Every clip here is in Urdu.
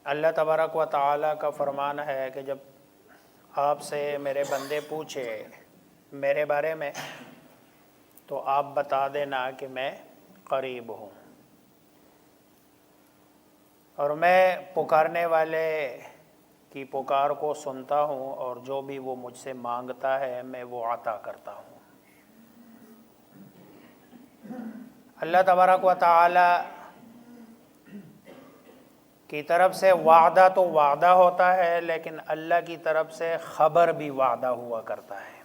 اللہ تبارک و تعالیٰ کا فرمان ہے کہ جب آپ سے میرے بندے پوچھے میرے بارے میں تو آپ بتا دینا کہ میں قریب ہوں اور میں پکارنے والے کی پکار کو سنتا ہوں، اور جو بھی وہ مجھ سے مانگتا ہے میں وہ عطا کرتا ہوں۔ اللہ تبارک و تعالی کی طرف سے وعدہ تو وعدہ ہوتا ہے، لیکن اللہ کی طرف سے خبر بھی وعدہ ہوا کرتا ہے۔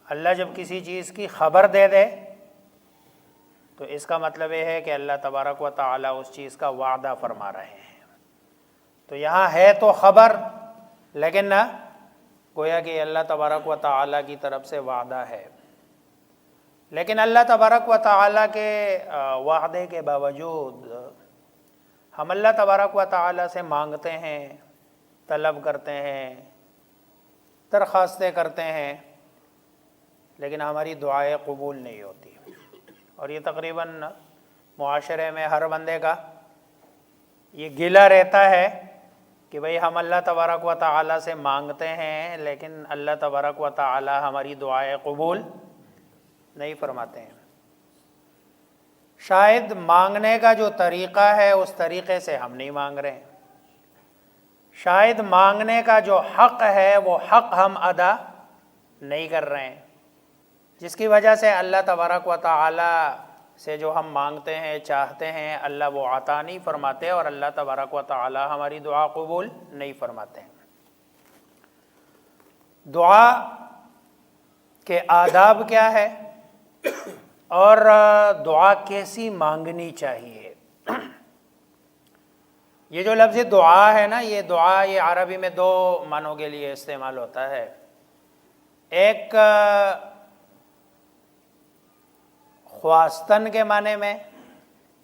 اللہ جب کسی چیز کی خبر دے دے تو اس کا مطلب یہ ہے کہ اللہ تبارک و تعالی اس چیز کا وعدہ فرما رہے ہیں۔ تو یہاں ہے تو خبر، لیکن نہ گویا کہ اللہ تبارک و تعالی کی طرف سے وعدہ ہے، لیکن اللہ تبارک و تعالی کے وعدے کے باوجود ہم اللہ تبارک و تعالی سے مانگتے ہیں، طلب کرتے ہیں، درخواستیں کرتے ہیں، لیکن ہماری دعائیں قبول نہیں ہوتی۔ اور یہ تقریباً معاشرے میں ہر بندے کا یہ گلہ رہتا ہے کہ بھئی ہم اللہ تبارک و تعالی سے مانگتے ہیں، لیکن اللہ تبارک و تعالی ہماری دعائیں قبول نہیں فرماتے ہیں۔ شاید مانگنے کا جو طریقہ ہے اس طریقے سے ہم نہیں مانگ رہے ہیں، شاید مانگنے کا جو حق ہے وہ حق ہم ادا نہیں کر رہے ہیں، جس کی وجہ سے اللہ تبارک و تعالی سے جو ہم مانگتے ہیں چاہتے ہیں اللہ وہ عطا نہیں فرماتے، اور اللہ تبارک و تعالی ہماری دعا قبول نہیں فرماتے ہیں۔ دعا کے آداب کیا ہے اور دعا کیسی مانگنی چاہیے؟ یہ جو لفظ دعا ہے نا، یہ دعا یہ عربی میں دو معنوں کے لیے استعمال ہوتا ہے۔ ایک خواستن کے معنی میں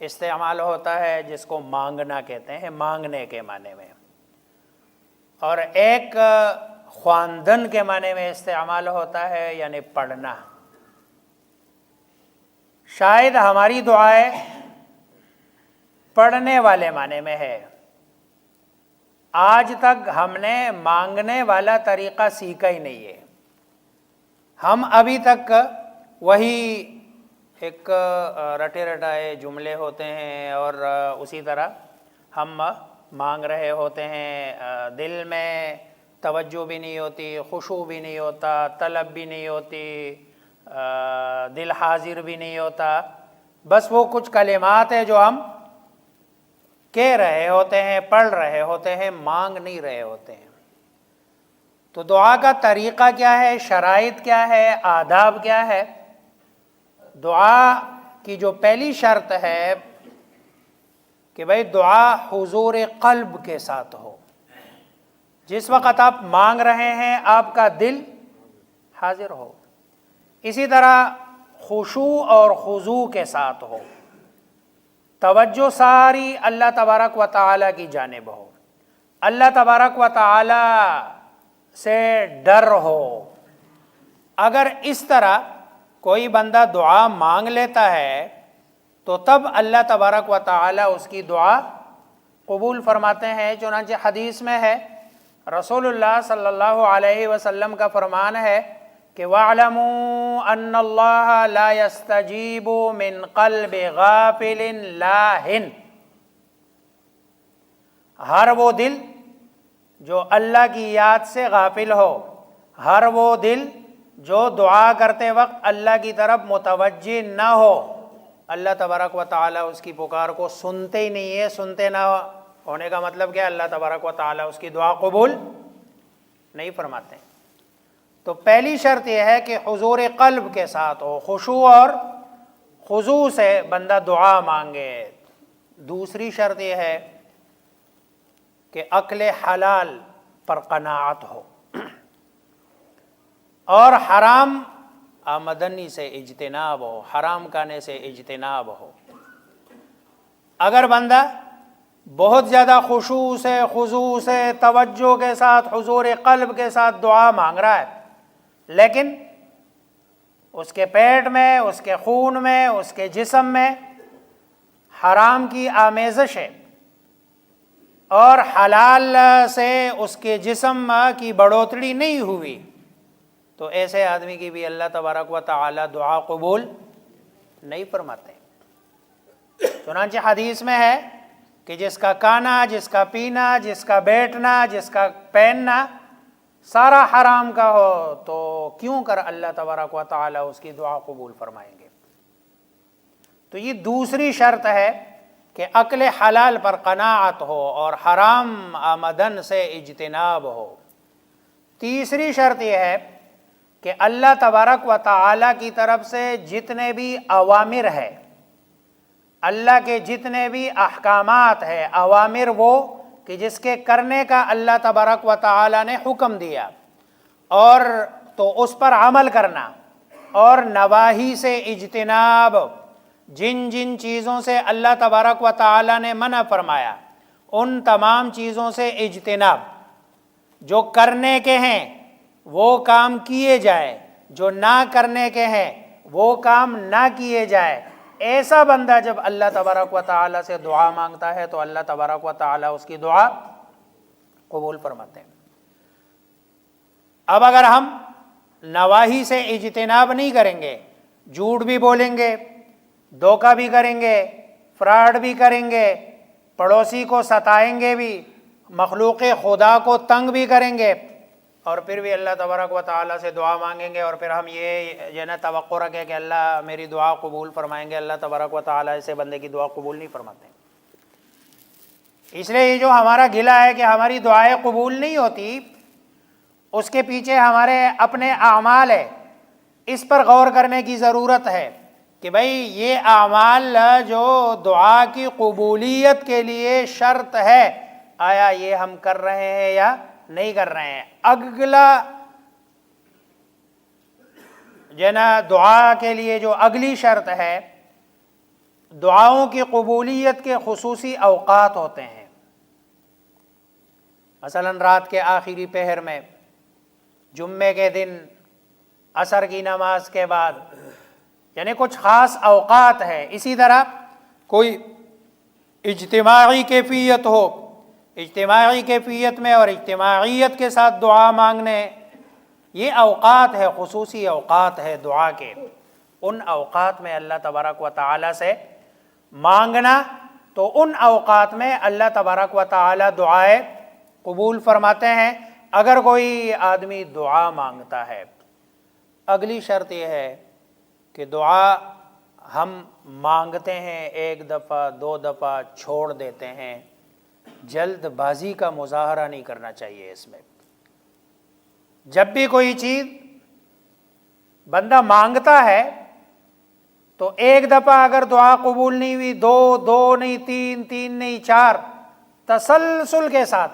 استعمال ہوتا ہے، جس کو مانگنا کہتے ہیں، مانگنے کے معنی میں، اور ایک خواندن کے معنی میں استعمال ہوتا ہے، یعنی پڑھنا۔ شاید ہماری دعائیں پڑھنے والے معنی میں ہے۔ آج تک ہم نے مانگنے والا طریقہ سیکھا ہی نہیں ہے، ہم ابھی تک وہی ایک رٹے رٹائے جملے ہوتے ہیں، اور اسی طرح ہم مانگ رہے ہوتے ہیں، دل میں توجہ بھی نہیں ہوتی، خشوع بھی نہیں ہوتا، طلب بھی نہیں ہوتی، دل حاضر بھی نہیں ہوتا، بس وہ کچھ کلمات ہیں جو ہم کہہ رہے ہوتے ہیں، پڑھ رہے ہوتے ہیں، مانگ نہیں رہے ہوتے ہیں۔ تو دعا کا طریقہ کیا ہے، شرائط کیا ہے، آداب کیا ہے؟ دعا کی جو پہلی شرط ہے کہ بھئی دعا حضور قلب کے ساتھ ہو۔ جس وقت آپ مانگ رہے ہیں آپ کا دل حاضر ہو، اسی طرح خشوع اور خضوع کے ساتھ ہو، توجہ ساری اللہ تبارک و تعالی کی جانب ہو، اللہ تبارک و تعالی سے ڈر ہو۔ اگر اس طرح کوئی بندہ دعا مانگ لیتا ہے تو تب اللہ تبارک و تعالی اس کی دعا قبول فرماتے ہیں۔ چنانچہ حدیث میں ہے، رسول اللہ صلی اللہ علیہ وسلم کا فرمان ہے کہ وَاعْلَمُوا أَنَّ اللَّهَ لَا يَسْتَجِيبُ مِنْ قَلْبِ غَافِلٍ لَاهٍ۔ ہر وہ دل جو اللہ کی یاد سے غافل ہو، ہر وہ دل جو دعا کرتے وقت اللہ کی طرف متوجہ نہ ہو، اللہ تبارک و تعالی اس کی پکار کو سنتے ہی نہیں ہے۔ سنتے نہ ہونے کا مطلب کیا؟ اللہ تبارک و تعالی اس کی دعا قبول نہیں فرماتے۔ تو پہلی شرط یہ ہے کہ حضور قلب کے ساتھ ہو، خشوع اور خضوع سے بندہ دعا مانگے۔ دوسری شرط یہ ہے کہ اکل حلال پر قناعت ہو، اور حرام آمدنی سے اجتناب ہو، حرام کھانے سے اجتناب ہو۔ اگر بندہ بہت زیادہ خشوع سے، خضوع سے، توجہ کے ساتھ، حضور قلب کے ساتھ دعا مانگ رہا ہے، لیکن اس کے پیٹ میں، اس کے خون میں، اس کے جسم میں حرام کی آمیزش ہے، اور حلال سے اس کے جسم کی بڑھوتری نہیں ہوئی تو ایسے آدمی کی بھی اللہ تبارک و تعالی دعا قبول نہیں فرماتے۔ چنانچہ حدیث میں ہے کہ جس کا کھانا، جس کا پینا، جس کا بیٹھنا، جس کا پہننا سارا حرام کا ہو تو کیوں کر اللہ تبارک و تعالی اس کی دعا قبول فرمائیں گے۔ تو یہ دوسری شرط ہے کہ اکل حلال پر قناعت ہو اور حرام آمدن سے اجتناب ہو۔ تیسری شرط یہ ہے کہ اللہ تبارک و تعالی کی طرف سے جتنے بھی اوامر ہے، اللہ کے جتنے بھی احکامات ہیں، اوامر وہ کہ جس کے کرنے کا اللہ تبارک و تعالی نے حکم دیا اور تو اس پر عمل کرنا، اور نواہی سے اجتناب، جن جن چیزوں سے اللہ تبارک و تعالی نے منع فرمایا ان تمام چیزوں سے اجتناب، جو کرنے کے ہیں وہ کام کیے جائے، جو نہ کرنے کے ہیں وہ کام نہ کیے جائے۔ ایسا بندہ جب اللہ تبارک و تعالی سے دعا مانگتا ہے تو اللہ تبارک و تعالی اس کی دعا قبول فرماتے ہیں۔ اب اگر ہم نواہی سے اجتناب نہیں کریں گے، جھوٹ بھی بولیں گے، دھوکہ بھی کریں گے، فراڈ بھی کریں گے، پڑوسی کو ستائیں گے بھی، مخلوق خدا کو تنگ بھی کریں گے، اور پھر بھی اللہ تبارک و تعالیٰ سے دعا مانگیں گے اور پھر ہم یہ نا توقع رکھیں کہ اللہ میری دعا قبول فرمائیں گے، اللہ تبارک و تعالیٰ ایسے بندے کی دعا قبول نہیں فرماتے۔ اس لیے یہ جو ہمارا گلہ ہے کہ ہماری دعائیں قبول نہیں ہوتی، اس کے پیچھے ہمارے اپنے اعمال ہے، اس پر غور کرنے کی ضرورت ہے کہ بھئی یہ اعمال جو دعا کی قبولیت کے لیے شرط ہے، آیا یہ ہم کر رہے ہیں یا نہیں کر رہے ہیں۔ اگلا جنا دعا کے لیے جو اگلی شرط ہے، دعاؤں کی قبولیت کے خصوصی اوقات ہوتے ہیں۔ مثلا رات کے آخری پہر میں، جمعے کے دن، عصر کی نماز کے بعد، یعنی کچھ خاص اوقات ہے۔ اسی طرح کوئی اجتماعی کیفیت ہو، اجتماعی کیفیت میں اور اجتماعیت کے ساتھ دعا مانگنے، یہ اوقات ہے، خصوصی اوقات ہے دعا کے۔ ان اوقات میں اللہ تبارک و تعالی سے مانگنا، تو ان اوقات میں اللہ تبارک و تعالی دعائیں قبول فرماتے ہیں اگر کوئی آدمی دعا مانگتا ہے۔ اگلی شرط یہ ہے کہ دعا ہم مانگتے ہیں، ایک دفعہ دو دفعہ چھوڑ دیتے ہیں، جلد بازی کا مظاہرہ نہیں کرنا چاہیے۔ اس میں جب بھی کوئی چیز بندہ مانگتا ہے تو ایک دفعہ اگر دعا قبول نہیں ہوئی، دو نہیں، تین نہیں، 4 تسلسل کے ساتھ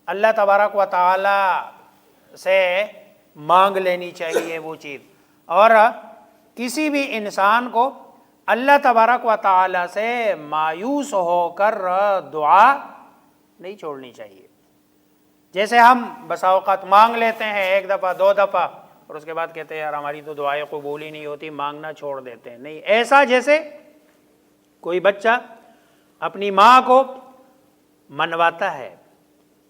اللہ تبارک و تعالی سے مانگ لینی چاہیے وہ چیز۔ اور کسی بھی انسان کو اللہ تبارک و تعالی سے مایوس ہو کر دعا نہیں چھوڑنی چاہیے۔ جیسے ہم بسا اوقات مانگ لیتے ہیں ایک دفعہ دو دفعہ اور اس کے بعد کہتے ہیں یار ہماری تو دعائیں قبول ہی نہیں ہوتی، مانگنا چھوڑ دیتے ہیں۔ نہیں، ایسا جیسے کوئی بچہ اپنی ماں کو منواتا ہے،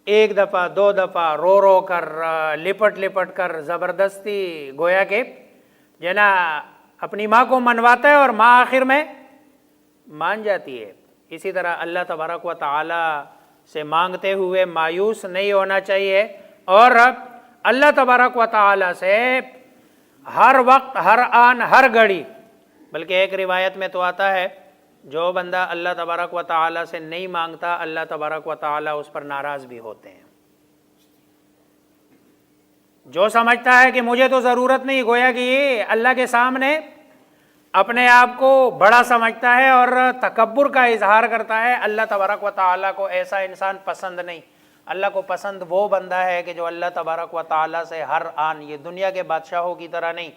ایک دفعہ دو دفعہ رو رو کر، لپٹ لپٹ کر، زبردستی، گویا کہ نا اپنی ماں کو منواتا ہے اور ماں آخر میں مان جاتی ہے۔ اسی طرح اللہ تبارک و تعالی سے مانگتے ہوئے مایوس نہیں ہونا چاہیے، اور اللہ تبارک و تعالی سے ہر وقت، ہر آن، ہر گھڑی، بلکہ ایک روایت میں تو آتا ہے جو بندہ اللہ تبارک و تعالی سے نہیں مانگتا اللہ تبارک و تعالی اس پر ناراض بھی ہوتے ہیں۔ جو سمجھتا ہے کہ مجھے تو ضرورت نہیں، گویا کہ یہ اللہ کے سامنے اپنے آپ کو بڑا سمجھتا ہے اور تکبر کا اظہار کرتا ہے۔ اللہ تبارک و تعالیٰ کو ایسا انسان پسند نہیں۔ اللہ کو پسند وہ بندہ ہے کہ جو اللہ تبارک و تعالیٰ سے ہر آن، یہ دنیا کے بادشاہوں کی طرح نہیں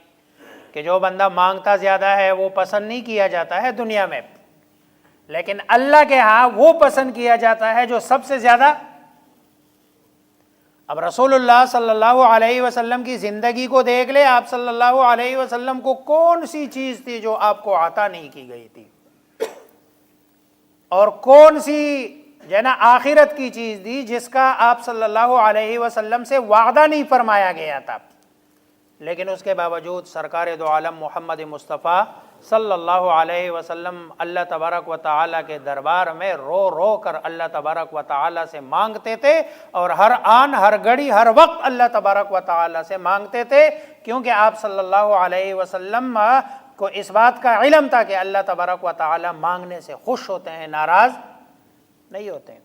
کہ جو بندہ مانگتا زیادہ ہے وہ پسند نہیں کیا جاتا ہے دنیا میں، لیکن اللہ کے ہاں وہ پسند کیا جاتا ہے جو سب سے زیادہ۔ اب رسول اللہ صلی اللہ علیہ وسلم کی زندگی کو دیکھ لے، آپ صلی اللہ علیہ وسلم کو کون سی چیز تھی جو آپ کو عطا نہیں کی گئی تھی، اور کون سی جو ہے نا آخرت کی چیز دی جس کا آپ صلی اللہ علیہ وسلم سے وعدہ نہیں فرمایا گیا تھا، لیکن اس کے باوجود سرکار دو عالم محمد مصطفیٰ صلی اللہ علیہ وسلم اللہ تبارک و تعالیٰ کے دربار میں رو رو کر اللہ تبارک و تعالیٰ سے مانگتے تھے، اور ہر آن ہر گھڑی ہر وقت اللہ تبارک و تعالیٰ سے مانگتے تھے، کیونکہ آپ صلی اللہ علیہ وسلم کو اس بات کا علم تھا کہ اللہ تبارک و تعالیٰ مانگنے سے خوش ہوتے ہیں، ناراض نہیں ہوتے ہیں۔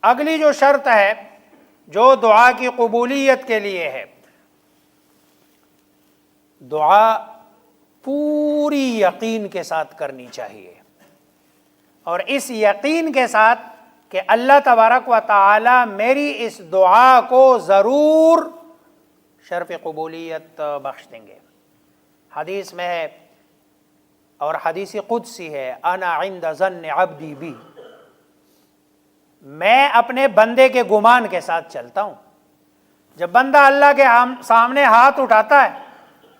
اگلی جو شرط ہے جو دعا کی قبولیت کے لیے ہے، دعا پوری یقین کے ساتھ کرنی چاہیے، اور اس یقین کے ساتھ کہ اللہ تبارک و تعالی میری اس دعا کو ضرور شرف قبولیت بخش دیں گے۔ حدیث میں ہے اور حدیث قدسی ہے، انا عند ظن عبدی بی، میں اپنے بندے کے گمان کے ساتھ چلتا ہوں۔ جب بندہ اللہ کے سامنے ہاتھ اٹھاتا ہے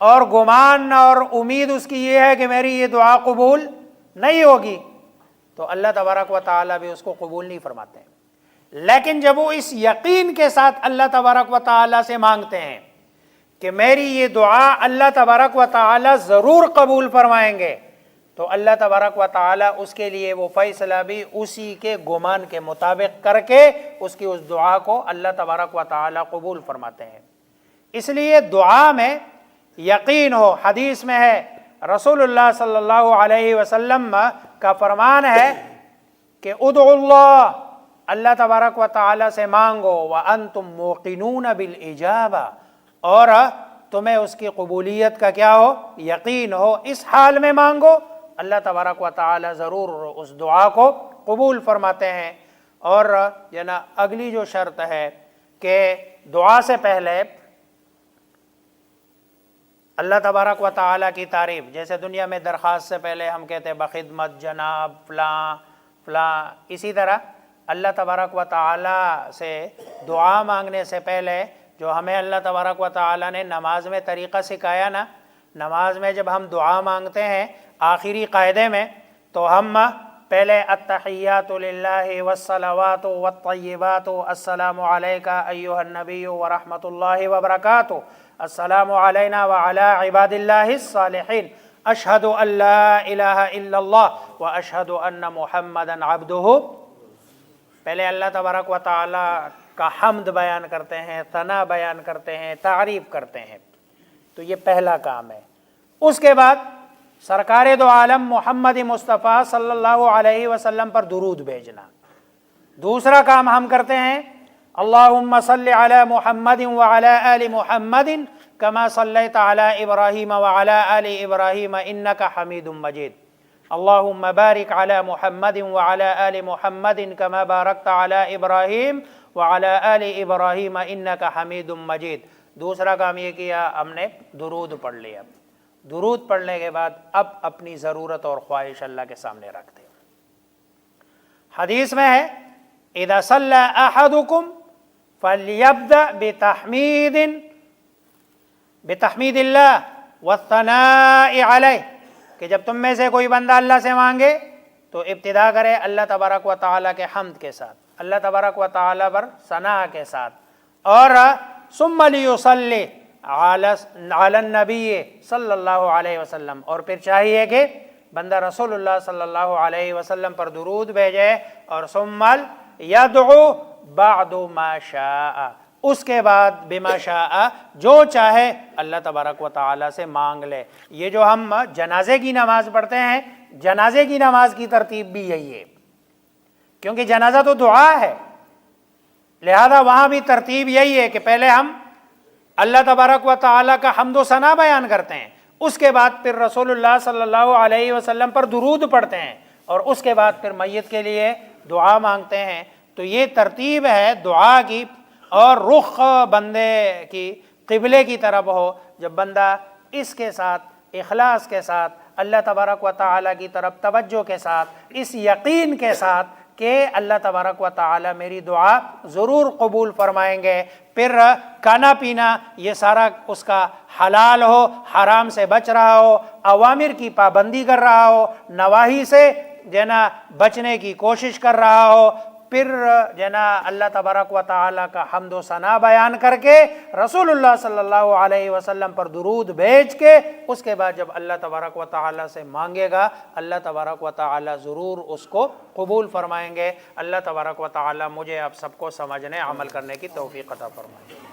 اور گمان اور امید اس کی یہ ہے کہ میری یہ دعا قبول نہیں ہوگی، تو اللہ تبارک و تعالیٰ بھی اس کو قبول نہیں فرماتے ہیں۔ لیکن جب وہ اس یقین کے ساتھ اللہ تبارک و تعالیٰ سے مانگتے ہیں کہ میری یہ دعا اللہ تبارک و تعالیٰ ضرور قبول فرمائیں گے، تو اللہ تبارک و تعالیٰ اس کے لیے وہ فیصلہ بھی اسی کے گمان کے مطابق کر کے اس کی اس دعا کو اللہ تبارک و تعالیٰ قبول فرماتے ہیں۔ اس لیے دعا میں یقین ہو۔ حدیث میں ہے، رسول اللہ صلی اللہ علیہ وسلم کا فرمان ہے کہ ادعوا اللہ، اللہ تبارک و تعالیٰ سے مانگو، وانتم موقنون بالاجابہ، اور تمہیں اس کی قبولیت کا کیا ہو؟ یقین ہو۔ اس حال میں مانگو، اللہ تبارک و تعالیٰ ضرور اس دعا کو قبول فرماتے ہیں۔ اور اگلی جو شرط ہے کہ دعا سے پہلے اللہ تبارک و تعالیٰ کی تعریف، جیسے دنیا میں درخواست سے پہلے ہم کہتے ہیں بخدمت جناب فلاں فلاں، اسی طرح اللہ تبارک و تعالیٰ سے دعا مانگنے سے پہلے جو ہمیں اللہ تبارک و تعالیٰ نے نماز میں طریقہ سکھایا نا، نماز میں جب ہم دعا مانگتے ہیں آخری قاعدے میں، تو ہم پہلے التحیات للہ والصلوات والطیبات السلام علیک ایھا النبی ورحمۃ اللہ وبرکاتہ، السلام علینا وعلی عباد اللہ الصالحین، اشہد ان لا الہ الا اللہ واشہد ان محمدا عبدہ۔ پہلے اللہ تبارک و تعالیٰ کا حمد بیان کرتے ہیں، ثنا بیان کرتے ہیں، تعریف کرتے ہیں، تو یہ پہلا کام ہے۔ اس کے بعد سرکار دو عالم محمد مصطفیٰ صلی اللہ علیہ وسلم پر درود بھیجنا۔ دوسرا کام ہم کرتے ہیں، اللہم صلی علی محمد وعلی آل محمد کما صلیت علی ابراہیم وعلی آل ابراہیم انک حمید مجید، اللہم بارک علی محمد وعلی آل محمد کما بارکت علی ابراہیم وعلی آل ابراہیم انک حمید مجید۔ دوسرا کام یہ کیا، ہم نے درود پڑھ لیا۔ درود پڑھنے کے بعد اب اپنی ضرورت اور خواہش اللہ کے سامنے رکھتے ہیں۔ حدیث میں ہے، اذا صلی احدکم فلیبدأ بتحمید اللہ والثناء علیہ، کہ جب تم میں سے کوئی بندہ اللہ سے مانگے تو ابتدا کرے اللہ تبارک و تعالیٰ کے حمد کے ساتھ، اللہ تبارک و تعالیٰ پر ثنا کے ساتھ، اور ثم لیصلی علی النبی صلی اللہ علیہ وسلم، اور پھر چاہیے کہ بندہ رسول اللہ صلی اللہ علیہ وسلم پر درود بھیجے، اور ثم یدعو بعد ما شاء، اس کے بعد بما شاء، جو چاہے اللہ تبارک و تعالیٰ سے مانگ لے۔ یہ جو ہم جنازے کی نماز پڑھتے ہیں، جنازے کی نماز کی ترتیب بھی یہی ہے، کیونکہ جنازہ تو دعا ہے، لہذا وہاں بھی ترتیب یہی ہے کہ پہلے ہم اللہ تبارک و تعالیٰ کا حمد و ثنا بیان کرتے ہیں، اس کے بعد پھر رسول اللہ صلی اللہ علیہ وسلم پر درود پڑھتے ہیں، اور اس کے بعد پھر میت کے لیے دعا مانگتے ہیں۔ تو یہ ترتیب ہے دعا کی، اور رخ بندے کی قبلے کی طرف ہو، جب بندہ اس کے ساتھ اخلاص کے ساتھ اللہ تبارک و تعالیٰ کی طرف توجہ کے ساتھ، اس یقین کے ساتھ کہ اللہ تبارک و تعالیٰ میری دعا ضرور قبول فرمائیں گے، پھر کھانا پینا یہ سارا اس کا حلال ہو، حرام سے بچ رہا ہو، اوامر کی پابندی کر رہا ہو، نواہی سے جو ہے نا بچنے کی کوشش کر رہا ہو، پھر جو ہے نا اللہ تبارک و تعالیٰ کا حمد و ثنا بیان کر کے رسول اللہ صلی اللہ علیہ وسلم پر درود بھیج کے اس کے بعد جب اللہ تبارک و تعالیٰ سے مانگے گا، اللہ تبارک و تعالیٰ ضرور اس کو قبول فرمائیں گے۔ اللہ تبارک و تعالیٰ مجھے آپ سب کو سمجھنے عمل کرنے کی توفیق عطا فرمائے۔